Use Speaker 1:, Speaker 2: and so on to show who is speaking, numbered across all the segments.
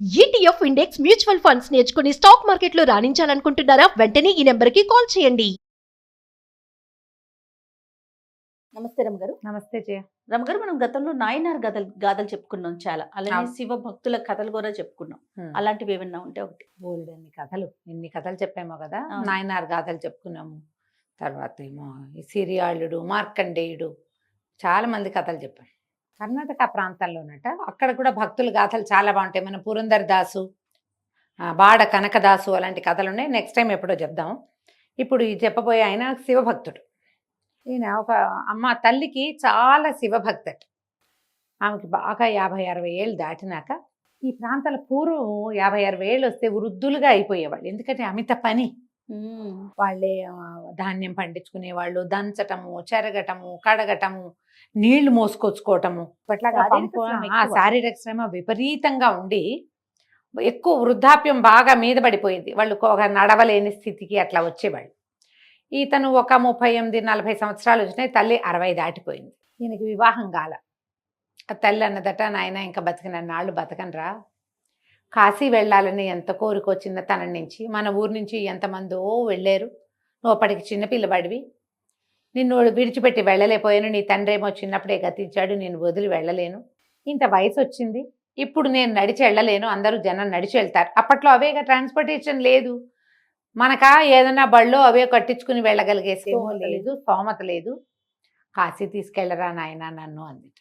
Speaker 1: ETF index mutual funds నేర్చుకుని stock మార్కెట్లో రాణించాలనుకుంటున్నారా? వెంటనే ఈ నెంబర్కి కాల్ చేయండి.
Speaker 2: నమస్తే రమగారు.
Speaker 3: నమస్తే జయ.
Speaker 2: రమగారు, మనం గతంలో నాయనార్ గాథలు చెప్పుకున్నాం చాలా. అలానే
Speaker 3: అవును.
Speaker 2: శివ భక్తుల కథలు కూడా చెప్పుకున్నాం. అలాంటివి ఏమన్నా ఉంటే ఒకటి.
Speaker 3: బోల్డన్ని కథలు, ఎన్ని కథలు చెప్పామో కదా.
Speaker 2: అవును.
Speaker 3: నాయనార్ గాథలు చెప్పుకున్నాము. తర్వాత ఏమో ఈ సిరియాళుడు, మార్కండేయుడు, చాలా మంది కథలు చెప్పాం. కర్ణాటక ప్రాంతాల్లోనట అక్కడ కూడా భక్తుల గాథలు చాలా బాగుంటాయి. మన పురందర్ దాసు, బాడ కనకదాసు అలాంటి కథలు ఉన్నాయి. నెక్స్ట్ టైం ఎప్పుడో చెప్దాం. ఇప్పుడు ఈ చెప్పబోయే ఆయన శివభక్తుడు. ఈయన ఒక అమ్మ తల్లికి చాలా శివభక్తట. ఆమెకి బాగా 50-60 ఏళ్ళు దాటినాక ఈ ప్రాంతాల పూర్వం 50-60 ఏళ్ళు వస్తే వృద్ధులుగా అయిపోయేవాళ్ళు. ఎందుకంటే అమిత పని. వాళ్ళే ధాన్యం పండించుకునేవాళ్ళు, దంచటము, చెరగటము, కడగటము, నీళ్లు మోసుకొచ్చుకోవటము, అట్లాగా శారీరక శ్రమ విపరీతంగా ఉండి ఎక్కువ వృద్ధాప్యం బాగా మీద పడిపోయింది. వాళ్ళు ఒక నడవలేని స్థితికి అట్లా వచ్చేవాళ్ళు. ఇతను ఒక 38-40 సంవత్సరాలు వచ్చినాయి. తల్లి 60 దాటిపోయింది. ఈయనకి వివాహం కాల. ఆ తల్లి అన్నదట, నాయన ఇంకా బతికిన నాళ్ళు బతకనరా, కాశీ వెళ్ళాలని ఎంత కోరిక వచ్చిందో తన నుంచి. మన ఊరు నుంచి ఎంతమందో వెళ్ళారు, నువ్వు అప్పటికి చిన్నపిల్లవాడివి, నిన్ను విడిచిపెట్టి వెళ్ళలేకపోయాను. నీ తండ్రి ఏమో చిన్నప్పుడే గతించాడు, నేను వదిలి వెళ్ళలేను. ఇంత వయసు వచ్చింది, ఇప్పుడు నేను నడిచి వెళ్ళలేను, అందరూ జనం నడిచి వెళ్తారు. అప్పట్లో అవేగా ట్రాన్స్పోర్టేషన్ లేదు. మనకా ఏదైనా బళ్ళు అవే కట్టించుకుని వెళ్ళగలిగేసేమో లేదు, స్తోమత లేదు. కాశీ తీసుకెళ్ళరా నాయన నన్ను అందిట.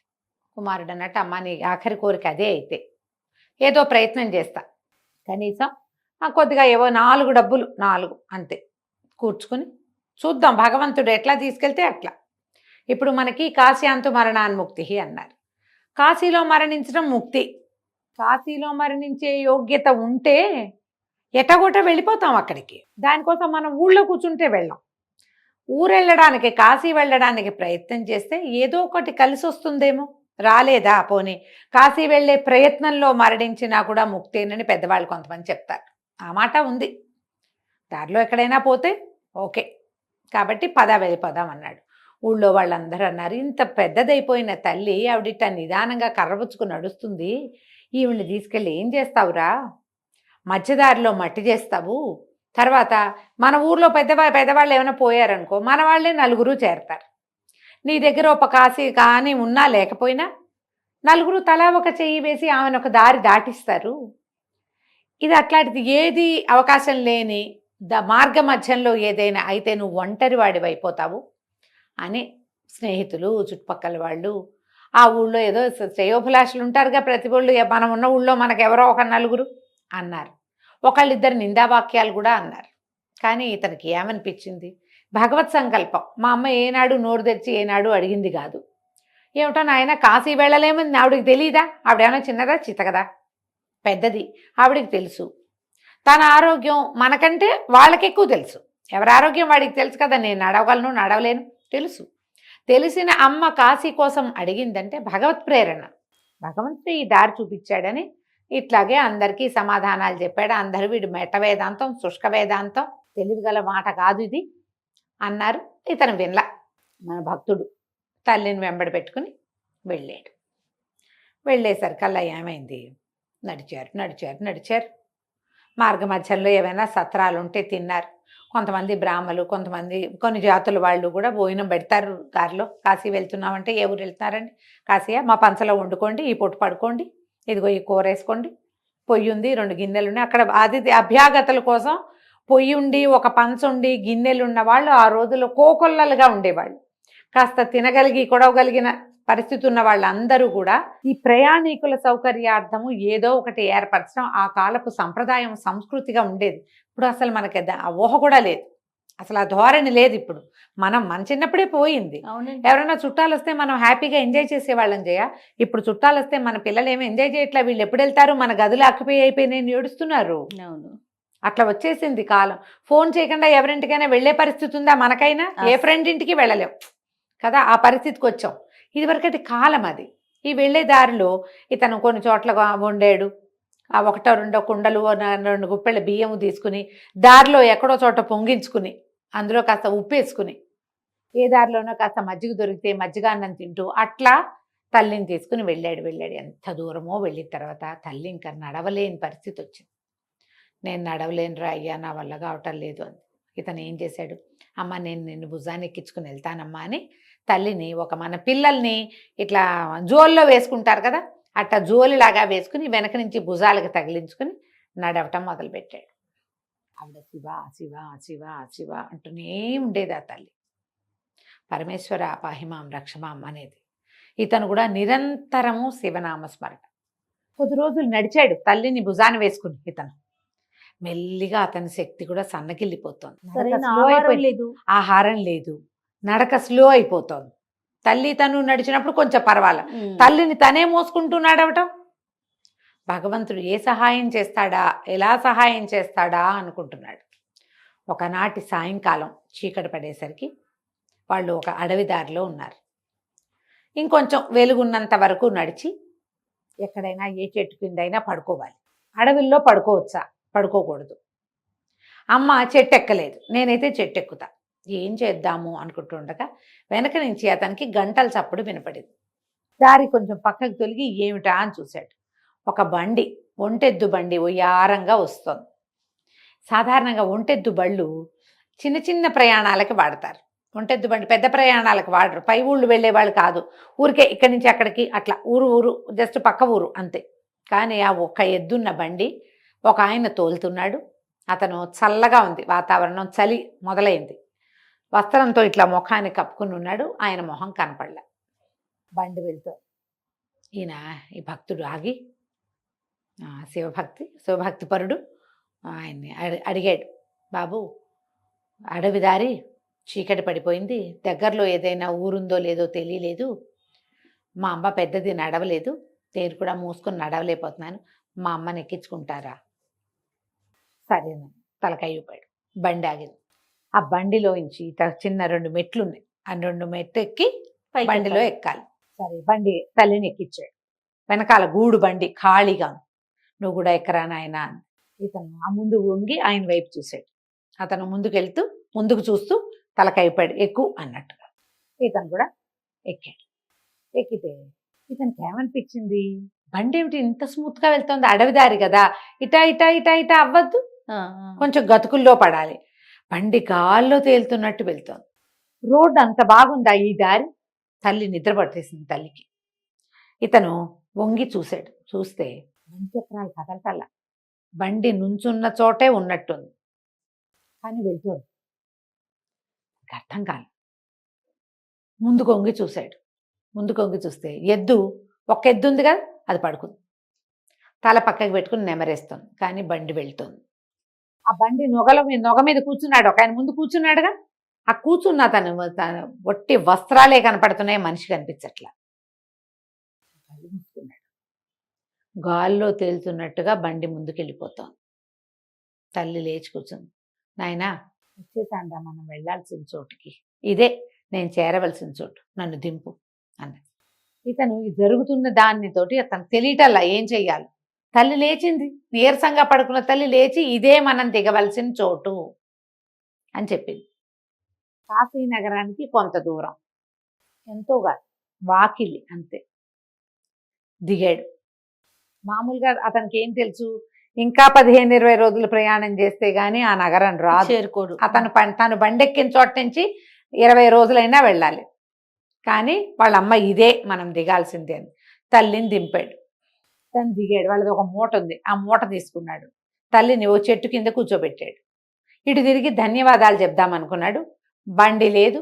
Speaker 3: కుమారుడు అన్నట్టు, అమ్మ నీ ఆఖరి కోరిక అదే అయితే ఏదో ప్రయత్నం చేస్తా, కనీసం కొద్దిగా ఏవో 4 డబ్బులు 4 అంతే కూర్చుకుని చూద్దాం, భగవంతుడు ఎట్లా తీసుకెళ్తే అట్లా. ఇప్పుడు మనకి కాశ్యాంతు మరణాన్ముక్తి అన్నారు. కాశీలో మరణించడం ముక్తి. కాశీలో మరణించే యోగ్యత ఉంటే ఎటగొట్ట వెళ్ళిపోతాం అక్కడికి. దానికోసం మనం ఊళ్ళో కూర్చుంటే వెళ్ళాం. ఊరు వెళ్ళడానికి, కాశీ వెళ్ళడానికి ప్రయత్నం చేస్తే ఏదో ఒకటి కలిసి వస్తుందేమో. రాలేదా, పోనీ కాశీ వెళ్ళే ప్రయత్నంలో మరణించినా కూడా ముక్తేనని పెద్దవాళ్ళు కొంతమంది చెప్తారు. ఆ మాట ఉంది. దారిలో ఎక్కడైనా పోతే ఓకే, కాబట్టి వెళ్ళిపోదాం అన్నాడు. ఊళ్ళో వాళ్ళందరూ అన్నారు, ఇంత పెద్దదైపోయిన తల్లి ఆవిడిట నిదానంగా కర్రబుచ్చుకుని నడుస్తుంది, ఈవిడ్ని తీసుకెళ్ళి ఏం చేస్తావురా, మధ్యదారిలో మట్టి చేస్తావు. తర్వాత మన ఊర్లో పెద్దవాళ్ళు ఏమైనా పోయారనుకో, మన వాళ్ళే 4 చేరతారు. నీ దగ్గర ఒక కాశీ కానీ ఉన్నా లేకపోయినా 4 తలా ఒక చెయ్యి వేసి ఆమెను ఒక దారి దాటిస్తారు. ఇది అట్లాంటిది ఏది అవకాశం లేని మార్గ మధ్యంలో ఏదైనా అయితే నువ్వు ఒంటరి వాడివి అయిపోతావు అని స్నేహితులు, చుట్టుపక్కల వాళ్ళు, ఆ ఊళ్ళో ఏదో శ్రేయోభిలాషులు ఉంటారుగా ప్రతి ఊళ్ళు, మనం ఉన్న ఊళ్ళో మనకు ఎవరో ఒక 4 అన్నారు. ఒకళ్ళిద్దరు నిందావాక్యాలు కూడా అన్నారు. కానీ ఇతనికి ఏమనిపించింది, భగవత్ సంకల్పం. మా అమ్మ ఏనాడు నోరు తెచ్చి ఏనాడు అడిగింది కాదు. ఏమిటో నాయన కాశీ వెళ్ళలేమని ఆవిడికి తెలీదా? ఆవిడేమైనా చిన్నదా చితకదా? పెద్దది, ఆవిడికి తెలుసు. తన ఆరోగ్యం మనకంటే వాళ్ళకి ఎక్కువ తెలుసు. ఎవరి ఆరోగ్యం వాడికి తెలుసు కదా. నేను నడవగలను నడవలేను తెలుసు. తెలిసిన అమ్మ కాశీ కోసం అడిగిందంటే భగవత్ ప్రేరణ. భగవంతుడు ఈ దారి చూపించాడని ఇట్లాగే అందరికీ సమాధానాలు చెప్పాడు. అందరూ వీడు మెట వేదాంతం, శుష్క వేదాంతం, తెలివిగల మాట కాదు ఇది అన్నారు. ఇతను వినలా. మన భక్తుడు తల్లిని వెంబడి పెట్టుకుని వెళ్ళాడు. వెళ్ళేసరికల్లా ఏమైంది, నడిచారు. మార్గ మధ్యంలో ఏమైనా సత్రాలు ఉంటే తిన్నారు. కొంతమంది బ్రాహ్మలు, కొన్ని జాతుల వాళ్ళు కూడా భోజనం పెడతారు దారిలో. కాశీ వెళ్తున్నామంటే ఏ ఊరు వెళ్తున్నారండి? కాశీయా, మా పంచలో వండుకోండి, ఈ పొట్టు పడుకోండి, ఇదిగో ఈ కూర వేసుకోండి, పొయ్యి ఉంది, 2 గిన్నెలు ఉన్నాయి. అక్కడ అభ్యాగతల కోసం పొయ్యి ఉండి, ఒక పంచ ఉండి, గిన్నెలు ఉన్న వాళ్ళు ఆ రోజుల్లో కోకొల్లలుగా ఉండేవాళ్ళు. కాస్త తినగలిగి కొడవగలిగిన పరిస్థితి ఉన్న వాళ్ళందరూ కూడా ఈ ప్రయాణికుల సౌకర్యార్థము ఏదో ఒకటి ఏర్పరచడం ఆ కాలపు సంప్రదాయం, సంస్కృతిగా ఉండేది. ఇప్పుడు అసలు మనకి ఆ ఊహ కూడా లేదు, అసలు ఆ ధోరణి లేదు. ఇప్పుడు మన చిన్నప్పుడే పోయింది. ఎవరైనా చుట్టాలు వస్తే మనం హ్యాపీగా ఎంజాయ్ చేసేవాళ్ళం చేయ. ఇప్పుడు చుట్టాలు వస్తే మన పిల్లలు ఏమి ఎంజాయ్ చేయట్లా. వీళ్ళు ఎప్పుడు వెళ్తారు, మన గదులు ఆక్యుపై అయిపోయినాయి ఏడుస్తున్నారు. అట్లా వచ్చేసింది కాలం. ఫోన్ చేయకుండా ఎవరింటికైనా వెళ్ళే పరిస్థితి ఉందా మనకైనా? ఏ ఫ్రెండ్ ఇంటికి వెళ్ళలేం కదా, ఆ పరిస్థితికి వచ్చాం. ఇదివరకటి కాలం అది. ఈ వెళ్ళే దారిలో ఇతను కొన్ని చోట్ల వండాడు. ఆ 1-2 కుండలు, 2 గుప్పెళ్ళ బియ్యము తీసుకుని దారిలో ఎక్కడో చోట పొంగించుకుని అందులో కాస్త ఉప్పు వేసుకుని, ఏ దారిలోనో కాస్త మజ్జిగ దొరికితే మజ్జిగ అన్నం తింటూ అట్లా తల్లిని తీసుకుని వెళ్ళాడు. ఎంత దూరమో వెళ్ళిన తర్వాత తల్లి ఇంకా నడవలేని పరిస్థితి వచ్చింది. నేను నడవలేనురా అయ్యా, నా వల్ల కావటం లేదు అని. ఇతను ఏం చేశాడు, అమ్మ నేను నిన్ను భుజాన్ని ఎక్కించుకుని వెళ్తానమ్మా అని తల్లిని మన పిల్లల్ని ఇట్లా జోల్లో వేసుకుంటారు కదా, అట్లా జోలిలాగా వేసుకుని వెనక నుంచి భుజాలకు తగిలించుకుని నడవటం మొదలుపెట్టాడు. ఆవిడ శివ శివ శివ శివ అంటూనే ఉండేది ఆ తల్లి. పరమేశ్వర పాహిమాం రక్షమాం అనేది. ఇతను కూడా నిరంతరము శివనామస్మరణ. కొద్ది రోజులు నడిచాడు తల్లిని భుజాన్ని వేసుకుని. ఇతను మెల్లిగా అతని శక్తి కూడా సన్నగిల్లిపోతోంది.
Speaker 2: సరైన ఆహారం లేదు.
Speaker 3: ఆహారం లేదు, నడక స్లో అయిపోతోంది. తల్లి తను నడిచినప్పుడు కొంచెం పర్వాలా, తల్లిని తనే మోసుకుంటూ నడవటం. భగవంతుడు ఏ సహాయం చేస్తాడా, ఎలా సహాయం చేస్తాడా అనుకుంటున్నాడు. ఒకనాటి సాయంకాలం చీకటి పడేసరికి వాళ్ళు ఒక అడవి దారిలో ఉన్నారు. ఇంకొంచెం వెలుగున్నంత వరకు నడిచి ఎక్కడైనా ఏ చెట్టు కిందైనా పడుకోవాలి. అడవిల్లో పడుకోవచ్చా, పడుకోకూడదు. అమ్మ చెట్టు ఎక్కలేదు, నేనైతే చెట్టు ఎక్కుతా, ఏం చేద్దాము అనుకుంటుండగా వెనక నుంచి అతనికి గంటల చప్పుడు వినపడింది. దారి కొంచెం పక్కకు తొలిగి ఏమిటా అని చూశాడు. ఒక బండి, ఒంటెద్దు బండి ఒయ్యారంగా వస్తోంది. సాధారణంగా ఒంటెద్దు బళ్ళు చిన్న చిన్న ప్రయాణాలకి వాడతారు. ఒంటెద్దు బండి పెద్ద ప్రయాణాలకు వాడరు, పై ఊళ్ళు వెళ్ళేవాళ్ళు కాదు, ఊరికే ఇక్కడి నుంచి అక్కడికి అట్లా ఊరు జస్ట్ పక్క ఊరు అంతే. కానీ ఆ ఒక్క ఎద్దున్న బండి ఒక ఆయన తోలుతున్నాడు. అతను చల్లగా ఉంది వాతావరణం, చలి మొదలైంది. వస్త్రంతో ఇట్లా ముఖాన్ని కప్పుకుని ఉన్నాడు, ఆయన మొహం కనపడలే. బండి వెళ్తూ ఈయన ఈ భక్తుడు ఆగి, శివభక్తి పరుడు ఆయన్ని అడిగాడు, బాబు అడవి దారి చీకటి పడిపోయింది, దగ్గరలో ఏదైనా ఊరుందో లేదో తెలియలేదు, మా అమ్మ పెద్దది నడవలేదు, నేను కూడా మూసుకొని నడవలేకపోతున్నాను, మా అమ్మని ఎక్కించుకుంటారా? సరేనా తలకాయ ఊపాడు. బండి ఆగింది. ఆ బండిలోంచి చిన్న 2 మెట్లు ఉన్నాయి, ఆ 2 మెట్లు ఎక్కి బండిలో ఎక్కాలి. సరే బండి తల్లిని ఎక్కించాడు. వెనకాల గూడు బండి ఖాళీగా, నువ్వు కూడా ఎక్కరా నాయనా అని. ఇతను ఆ ముందు వంగి ఆయన వైపు చూశాడు. అతను ముందుకు చూస్తూ తలకాయ ఊపాడు, ఎక్కు అన్నట్టుగా. ఇతను కూడా ఎక్కాడు. ఎక్కితే ఇతనికి ఏమనిపించింది, బండి ఏమిటి ఇంత స్మూత్గా వెళ్తుంది, అడవి దారి కదా, ఇటా ఇటా ఇటా ఇటా అవ్వద్దు, కొంచెం గతుకుల్లో పడాలి. బండి గాల్లో తేలుతున్నట్టు వెళ్తోంది. రోడ్డు అంత బాగుందా ఈ దారి? తల్లి నిద్ర పట్టేసింది తల్లికి. ఇతను వంగి చూశాడు. చూస్తే బండి చక్రాలు కదలటల్లా, బండి నుంచున్న చోటే ఉన్నట్టుంది, కానీ వెళ్తోంది. అర్థం కాదు. ముందుకు వంగి చూశాడు. ముందుకు వంగి చూస్తే ఒక ఎద్దు ఉంది కదా, అది పడుకుంది, తల పక్కకి పెట్టుకుని నెమరేస్తుంది, కానీ బండి వెళ్తుంది. ఆ బండి నొగ మీద కూర్చున్నాడు ఒక ఆయన, ముందు కూర్చున్నాడుగా, ఆ కూర్చున్న తను ఒట్టి వస్త్రాలే కనపడుతున్నాయి, మనిషి కనిపించట్లా. కళ్ళు మూసుకున్నాడు. గాల్లో తేలుతున్నట్టుగా బండి ముందుకు వెళ్ళిపోతోంది. తల్లి లేచి కూర్చుంది. నాయనా వచ్చేసాండా మనం వెళ్ళాల్సిన చోటుకి, ఇదే నేను చేరవలసిన చోటు, నన్ను దింపు అన్నది. ఇతను జరుగుతున్న దానితోటి అతను తెలియటల్లా ఏం చెయ్యాలి. తల్లి లేచింది, నీరసంగా పడుకున్న తల్లి లేచి ఇదే మనం దిగవలసిన చోటు అని చెప్పింది. కాశీ నగరానికి కొంత దూరం, ఎంతోగా వాకిలి అంతే. దిగాడు. మామూలుగా అతనికి ఏం తెలుసు, ఇంకా 15-20 రోజులు ప్రయాణం చేస్తే గానీ ఆ నగరం రాదు,
Speaker 2: చేరుకోడు.
Speaker 3: తను బండెక్కిన చోట నుంచి 20 రోజులైనా వెళ్ళాలి. కానీ వాళ్ళ అమ్మ ఇదే మనం దిగాల్సిందే అని తల్లిని దింపాడు. తను దిగాడు. వాళ్ళది ఒక మూట ఉంది, ఆ మూట తీసుకున్నాడు. తల్లిని ఓ చెట్టు కింద కూర్చోబెట్టాడు. ఇటు తిరిగి ధన్యవాదాలు చెప్దామనుకున్నాడు. బండి లేదు,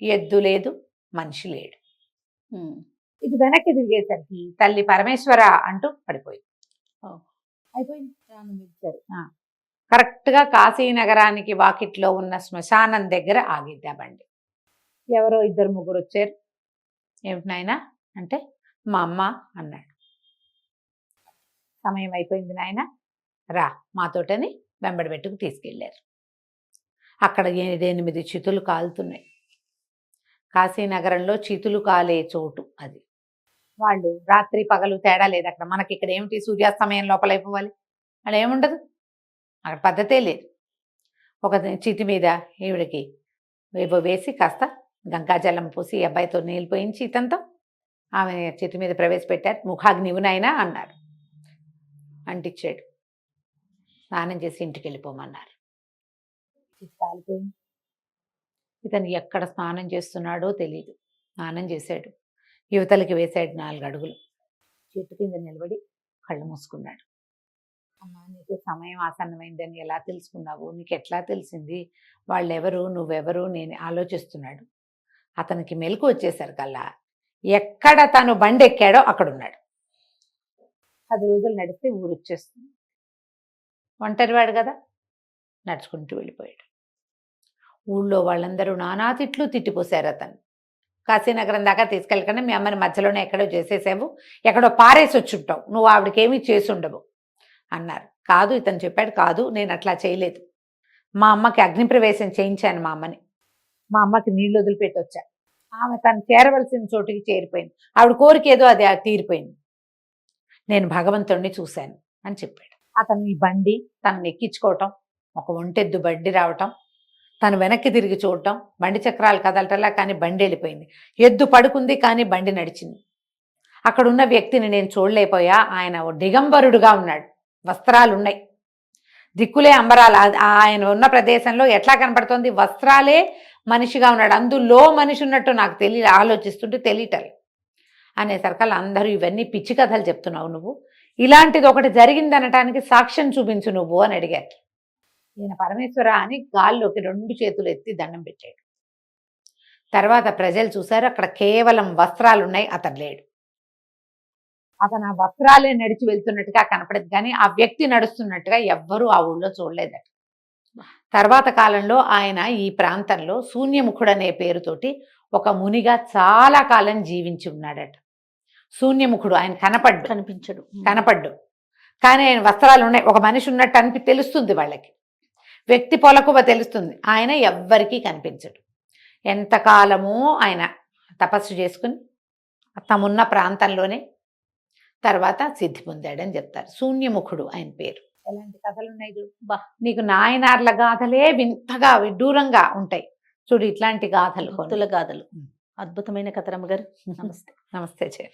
Speaker 3: ఎద్దు లేదు, మనిషి లేడు. ఇది వెనక్కి తిరిగేసరికి తల్లి పరమేశ్వర అంటూ పడిపోయింది. అయిపోయింది. కరెక్ట్గా కాశీ నగరానికి వాకిట్లో ఉన్న శ్మశానం దగ్గర ఆగిద్ది ఆ బండి. ఎవరో 2-3 వచ్చారు. ఏమిటి నాయనా అంటే, మా అమ్మ అన్నాడు. సమయం అయిపోయింది నాయన, రా మాతోటని వెంబడి పెట్టుకు తీసుకెళ్ళారు. అక్కడ 8 చితులు కాలుతున్నాయి. కాశీనగరంలో చితులు కాలే చోటు అది. వాళ్ళు రాత్రి పగలు తేడా లేదు అక్కడ. మనకి ఇక్కడ ఏమిటి, సూర్యాస్తమయం లోపల అయిపోవాలి, అక్కడ ఏముండదు, అక్కడ పద్ధతే లేదు. ఒక చితి మీద ఈవిడికి వేసి కాస్త గంగాజలం పోసి అబ్బాయితో నీళ్ళు పోయించి ఇతంతో ఆమె చెట్టు మీద ప్రవేశపెట్టారు. ముఖాగ్నివునైనా అన్నారు. అంటించాడు. స్నానం చేసి ఇంటికి వెళ్ళిపోమన్నారు. కాలిపోయింది. ఇతను ఎక్కడ స్నానం చేస్తున్నాడో తెలియదు. స్నానం చేశాడు. యువతలకి వేశాడు 4 అడుగులు. చెట్టు కింద నిలబడి కళ్ళు మూసుకున్నాడు. అమ్మా, నీకు సమయం ఆసన్నమైందని ఎలా తెలుసుకున్నావు? నీకు ఎట్లా తెలిసింది? వాళ్ళెవరు, నువ్వెవరు? నేను ఆలోచిస్తున్నాడు. అతనికి మెలకు వచ్చేసరికల్లా ఎక్కడ తను బండి ఎక్కాడో అక్కడున్నాడు. 10 రోజులు నడిస్తే ఊరు వచ్చేస్తుంది. ఒంటరివాడు కదా, నడుచుకుంటూ వెళ్ళిపోయాడు. ఊళ్ళో వాళ్ళందరూ నానా తిట్లు తిట్టిపోశారు అతను. కాశీనగరం దాకా తీసుకెళ్ళకుండా మీ అమ్మని మధ్యలోనే ఎక్కడో చేసేసావు, ఎక్కడో పారేసి వచ్చుంటావు, నువ్వు ఆవిడకి ఏమీ చేసి ఉండవు అన్నారు. కాదు, ఇతను చెప్పాడు, కాదు నేను అట్లా చేయలేదు. మా అమ్మకి అగ్నిప్రవేశం చేయించాను. మా అమ్మకి నీళ్లు వదిలిపెట్టి వచ్చా. ఆమె తను చేరవలసిన చోటుకి చేరిపోయింది. ఆవిడ కోరిక ఏదో అది తీరిపోయింది. నేను భగవంతుణ్ణి చూశాను అని చెప్పాడు. అతను ఈ బండి తనను ఎక్కించుకోవటం, ఒక ఒంటెద్దు బండి రావటం, తను వెనక్కి తిరిగి చూడటం, బండి చక్రాలు కదలటలా, కానీ బండి వెళ్ళిపోయింది. ఎద్దు పడుకుంది కానీ బండి నడిచింది. అక్కడున్న వ్యక్తిని నేను చూడలేకపోయా. ఆయన దిగంబరుడుగా ఉన్నాడు, వస్త్రాలు ఉన్నాయి, దిక్కులే అంబరాలు. ఆయన ఉన్న ప్రదేశంలో ఎట్లా కనపడుతోంది? వస్త్రాలే మనిషిగా ఉన్నాడు. అందులో మనిషి ఉన్నట్టు నాకు ఆలోచిస్తుంటే తెలియటలే అనేసరికల్ అందరూ ఇవన్నీ పిచ్చి కథలు చెప్తున్నావు నువ్వు, ఇలాంటిది ఒకటి జరిగింది అనటానికి సాక్ష్యం చూపించు నువ్వు అని అడిగారు. ఈయన పరమేశ్వర అని గాల్లోకి 2 చేతులు ఎత్తి దండం పెట్టాడు. తర్వాత ప్రజలు చూశారు, అక్కడ కేవలం వస్త్రాలు ఉన్నాయి, అతను లేడు. అతను ఆ వస్త్రాలే నడిచి వెళ్తున్నట్టుగా కనపడదు, కానీ ఆ వ్యక్తి నడుస్తున్నట్టుగా ఎవ్వరూ ఆ ఊళ్ళో చూడలేదట. తర్వాత కాలంలో ఆయన ఈ ప్రాంతంలో శూన్యముఖుడు అనే పేరుతోటి ఒక మునిగా చాలా కాలం జీవించి ఉన్నాడట. శూన్యముఖుడు, ఆయన కనపడ్డు కానీ ఆయన వస్త్రాలు ఉన్నాయి. ఒక మనిషి ఉన్నట్టు తెలుస్తుంది వాళ్ళకి, వ్యక్తి పొలకువ తెలుస్తుంది. ఆయన ఎవ్వరికీ కనిపించడు. ఎంతకాలమో ఆయన తపస్సు చేసుకుని తమున్న ప్రాంతంలోనే తర్వాత సిద్ధి పొందాడని చెప్తారు. శూన్యముఖుడు ఆయన పేరు. ఎలాంటి కథలు ఉన్నాయి చూడు. నీకు నాయనార్ల గాథలే వింతగా విడ్డూరంగా ఉంటాయి చూడు. ఇట్లాంటి గాథలు,
Speaker 2: భక్తుల గాథలు. అద్భుతమైన కథ రమ్మగారు. నమస్తే.
Speaker 3: నమస్తే.